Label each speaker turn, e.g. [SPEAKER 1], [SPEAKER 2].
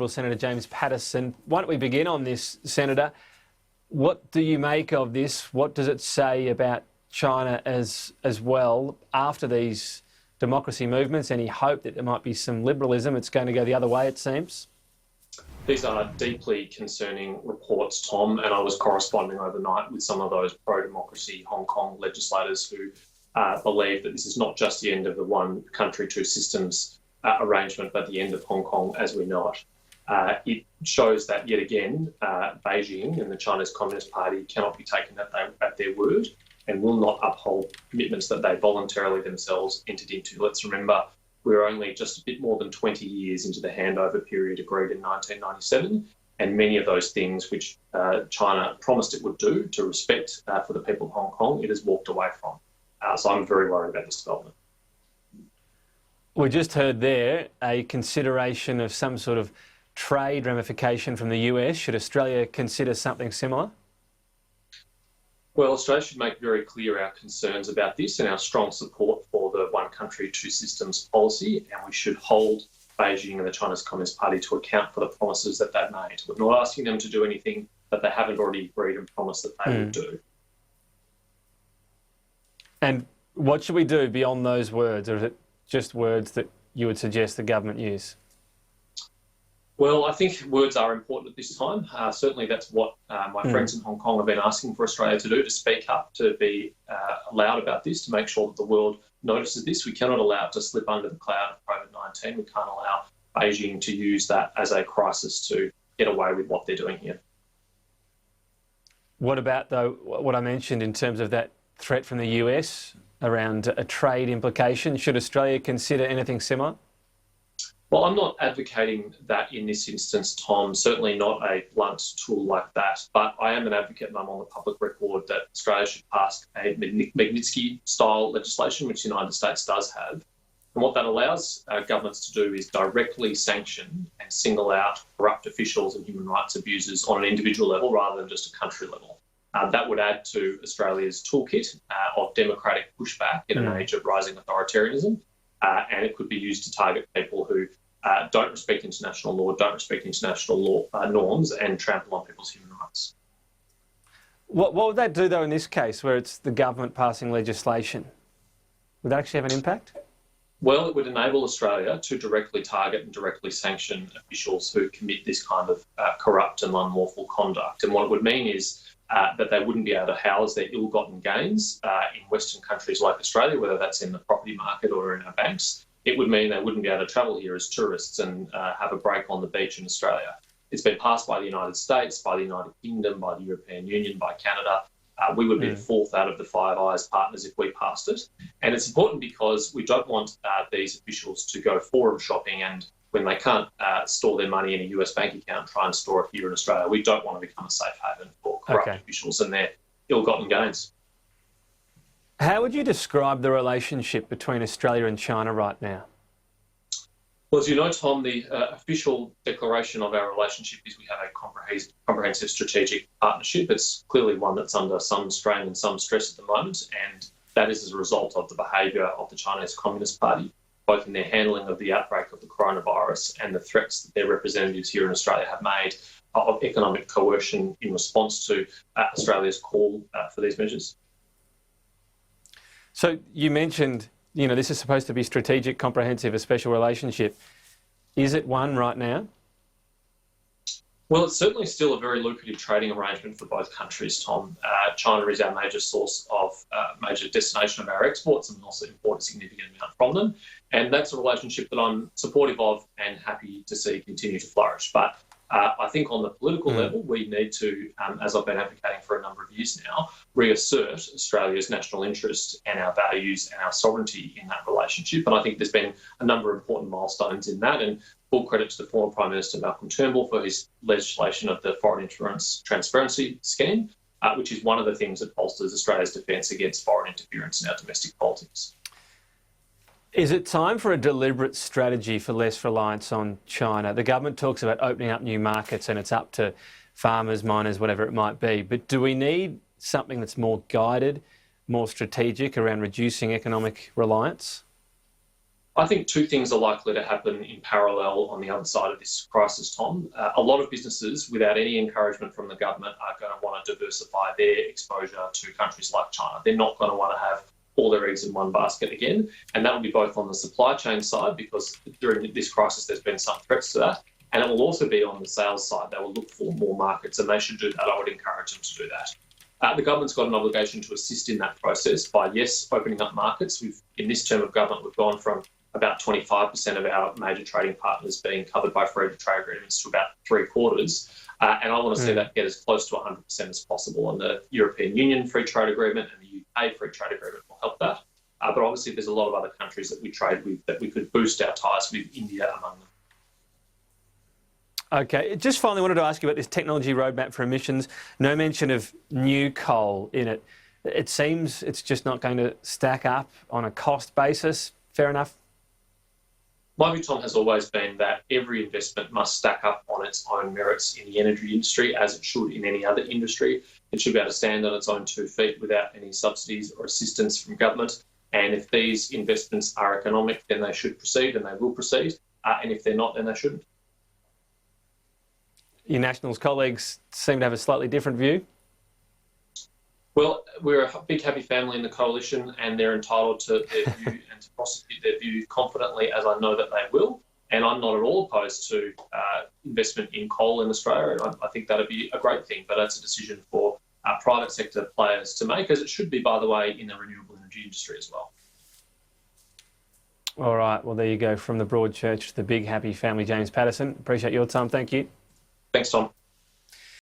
[SPEAKER 1] Senator James Paterson. Why don't we begin on this, Senator? What do you make of this? What does it say about China as well after these democracy movements? Any hope that there might be some liberalism? It's going to go the other way, it seems.
[SPEAKER 2] These are deeply concerning reports, Tom, and I was corresponding overnight with some of those pro-democracy Hong Kong legislators who believe that this is not just the end of the one country, two systems arrangement, but the end of Hong Kong as we know it. It shows that, yet again, Beijing and the Chinese Communist Party cannot be taken at their word and will not uphold commitments that they voluntarily themselves entered into. Let's remember, we're only just a bit more than 20 years into the handover period agreed in 1997, and many of those things which China promised it would do to respect for the people of Hong Kong, it has walked away from. So I'm very worried about this development.
[SPEAKER 1] We just heard there a consideration of some sort of trade ramification from the US. Should Australia consider something similar?
[SPEAKER 2] Well, Australia should make very clear our concerns about this and our strong support for the one country, two systems policy, and we should hold Beijing and the Chinese Communist Party to account for the promises that they've made. We're not asking them to do anything that they haven't already agreed and promised that they would do. And
[SPEAKER 1] what should we do beyond those words, or is it just words that you would suggest the government use?
[SPEAKER 2] Well, I think words are important at this time. Certainly that's what my friends in Hong Kong have been asking for Australia to do, to speak up, to be loud about this, to make sure that the world notices this. We cannot allow it to slip under the cloud of COVID-19. We can't allow Beijing to use that as a crisis to get away with what they're doing here.
[SPEAKER 1] What about, though, what I mentioned in terms of that threat from the US around a trade implication? Should Australia consider anything similar?
[SPEAKER 2] Well, I'm not advocating that in this instance, Tom, certainly not a blunt tool like that, but I am an advocate and I'm on the public record that Australia should pass a Magnitsky-style legislation, which the United States does have. And what that allows governments to do is directly sanction and single out corrupt officials and human rights abusers on an individual level rather than just a country level. That would add to Australia's toolkit of democratic pushback in an age of rising authoritarianism, and it could be used to target people who don't respect international law, don't respect international law norms, and trample on people's human rights.
[SPEAKER 1] What would that do, though, in this case, where it's the government passing legislation? Would that actually have an impact?
[SPEAKER 2] Well, it would enable Australia to directly target and directly sanction officials who commit this kind of corrupt and unlawful conduct. And what it would mean is that they wouldn't be able to house their ill-gotten gains in Western countries like Australia, whether that's in the property market or in our banks. It would mean they wouldn't be able to travel here as tourists and have a break on the beach in Australia. It's been passed by the United States, by the United Kingdom, by the European Union, by Canada. We would be the fourth out of the Five Eyes partners if we passed it. And it's important because we don't want these officials to go forum shopping and when they can't store their money in a US bank account, try and store it here in Australia. We don't want to become a safe haven for corrupt officials and their ill-gotten gains.
[SPEAKER 1] How would you describe the relationship between Australia and China right now?
[SPEAKER 2] Well, as you know, Tom, the official declaration of our relationship is we have a comprehensive strategic partnership. It's clearly one that's under some strain and some stress at the moment, and that is as a result of the behaviour of the Chinese Communist Party, both in their handling of the outbreak of the coronavirus and the threats that their representatives here in Australia have made of economic coercion in response to Australia's call for these measures.
[SPEAKER 1] So you mentioned, this is supposed to be strategic, comprehensive, a special relationship. Is it one right now?
[SPEAKER 2] Well, it's certainly still a very lucrative trading arrangement for both countries, Tom. China is our major source of, major destination of our exports, and we also import a significant amount from them. And that's a relationship that I'm supportive of and happy to see continue to flourish. But I think on the political level, we need to, as I've been advocating for a number of years now, reassert Australia's national interest and our values and our sovereignty in that relationship. And I think there's been a number of important milestones in that. And full credit to the former Prime Minister Malcolm Turnbull for his legislation of the Foreign Interference Transparency Scheme, which is one of the things that bolsters Australia's defence against foreign interference in our domestic politics.
[SPEAKER 1] Is it time for a deliberate strategy for less reliance on China? The government talks about opening up new markets and it's up to farmers, miners, whatever it might be. But do we need something that's more guided, more strategic around reducing economic reliance?
[SPEAKER 2] I think two things are likely to happen in parallel on the other side of this crisis, Tom. A lot of businesses, without any encouragement from the government, are going to want to diversify their exposure to countries like China. They're not going to want to have all their eggs in one basket again. And that will be both on the supply chain side, because during this crisis there's been some threats to that, and it will also be on the sales side. They will look for more markets, and they should do that. I would encourage them to do that. The government's got an obligation to assist in that process by, yes, opening up markets. In this term of government, we've gone from about 25% of our major trading partners being covered by free trade agreements to about 3/4. And I want to see that get as close to 100% as possible. And the European Union free trade agreement and the UK free trade agreement will help that. But obviously there's a lot of other countries that we trade with that we could boost our ties with, India among them.
[SPEAKER 1] Okay, just finally wanted to ask you about this technology roadmap for emissions. No mention of new coal in it. It seems it's just not going to stack up on a cost basis. Fair enough?
[SPEAKER 2] My view, Tom, has always been that every investment must stack up on its own merits in the energy industry, as it should in any other industry. It should be able to stand on its own 2 feet without any subsidies or assistance from government. And if these investments are economic, then they should proceed, and they will proceed. And if they're not, then they shouldn't.
[SPEAKER 1] Your Nationals colleagues seem to have a slightly different view.
[SPEAKER 2] Well, we're a big, happy family in the coalition, and they're entitled to their view and to prosecute their view confidently, as I know that they will. And I'm not at all opposed to investment in coal in Australia. I think that'd be a great thing, but that's a decision for private sector players to make, as it should be, by the way, in the renewable energy industry as well.
[SPEAKER 1] All right, well, there you go. From the Broad Church to the big, happy family, James Paterson. Appreciate your time. Thank you.
[SPEAKER 2] Thanks, Tom.